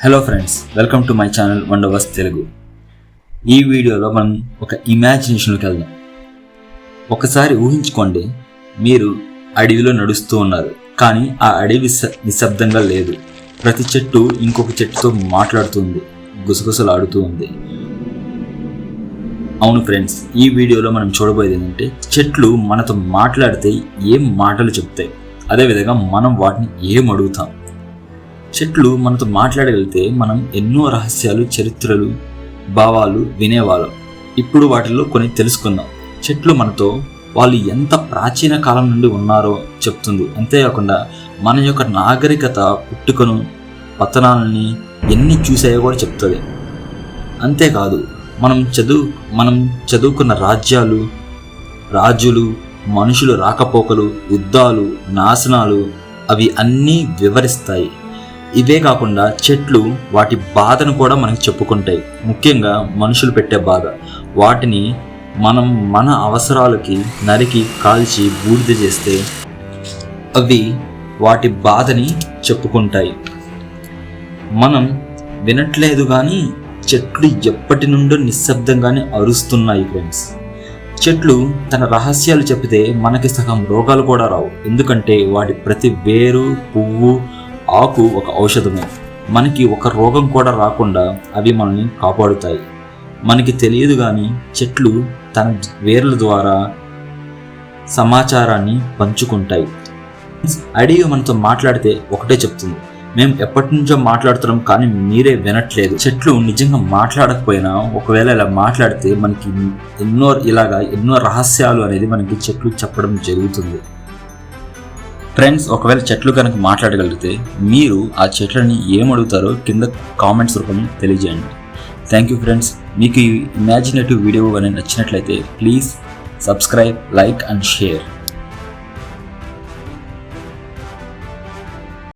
Hello friends, welcome to my channel wonderverse Telugu. ఈ వీడియోలో మనం ఒక ఇమాజినేషన్లోకి వెళ్దాం. ఒకసారి ఊహించుకోండి, మీరు అడవిలో నడుస్తూ ఉన్నారు, కానీ ఆ అడవి నిశ్శబ్దంగా లేదు. ప్రతి చెట్టు ఇంకొక చెట్టుతో మాట్లాడుతుంది, గుసగుసలాడుతూ ఉంది. అవును ఫ్రెండ్స్, ఈ వీడియోలో మనం చూడబోయేది ఏంటంటే చెట్లు మనతో మాట్లాడితే ఏం మాటలు చెప్తాయి, అదేవిధంగా మనం వాటిని ఏం అడుగుతాం. చెట్లు మనతో మాట్లాడగలిగితే మనం ఎన్నో రహస్యాలు, చరిత్రలు, భావాలు వినేవాళ్ళం. ఇప్పుడు వాటిల్లో కొన్ని తెలుసుకుందాం. చెట్లు మనతో వాళ్ళు ఎంత ప్రాచీన కాలం నుండి ఉన్నారో చెప్తుంది. అంతేకాకుండా మన యొక్క నాగరికత పుట్టుకను, పతనాలని ఎన్ని చూసాయో కూడా చెప్తుంది. అంతేకాదు మనం చదువుకున్న రాజులు, మనుషులు రాకపోకలు, యుద్ధాలు, నాశనాలు అవి అన్నీ వివరిస్తాయి. ఇవే కాకుండా చెట్లు వాటి బాధను కూడా మనకి చెప్పుకుంటాయి. ముఖ్యంగా మనుషులు పెట్టే బాధ. వాటిని మనం మన అవసరాలకి నరికి కాల్చి బూడిద చేస్తే అవి వాటి బాధని చెప్పుకుంటాయి. మనం వినట్లేదు కానీ చెట్లు ఎప్పటి నుండో నిశ్శబ్దంగానే అరుస్తున్నాయి ఫ్రెండ్స్. చెట్లు తన రహస్యాలు చెప్తే మనకి సగం రోగాలు కూడా రావు. ఎందుకంటే వాటి ప్రతి వేరు, పువ్వు, ఆకు ఒక ఔషధమే. మనకి ఒక రోగం కూడా రాకుండా అవి మనల్ని కాపాడుతాయి. మనకి తెలియదు కానీ చెట్లు తన వేర్ల ద్వారా సమాచారాన్ని పంచుకుంటాయి. అడవి మనతో మాట్లాడితే ఒకటే చెప్తుంది, మేము ఎప్పటి నుంచో మాట్లాడుతున్నాం కానీ మీరే వినట్లేదు. చెట్లు నిజంగా మాట్లాడకపోయినా ఒకవేళ ఇలా మాట్లాడితే మనకి ఎన్నో రహస్యాలు అనేది మనకి చెట్లు చెప్పడం జరుగుతుంది. ఫ్రెండ్స్, ఒకవేళ చెట్లు కనుక మాట్లాడగలిగితే మీరు ఆ చెట్లని ఏమడుగుతారో కింద కామెంట్స్ రూపంలో తెలియజేయండి. Thank you friends. మీకు ఈ ఇమాజినేటివ్ వీడియో కానీ నచ్చినట్లయితే please subscribe, like and share.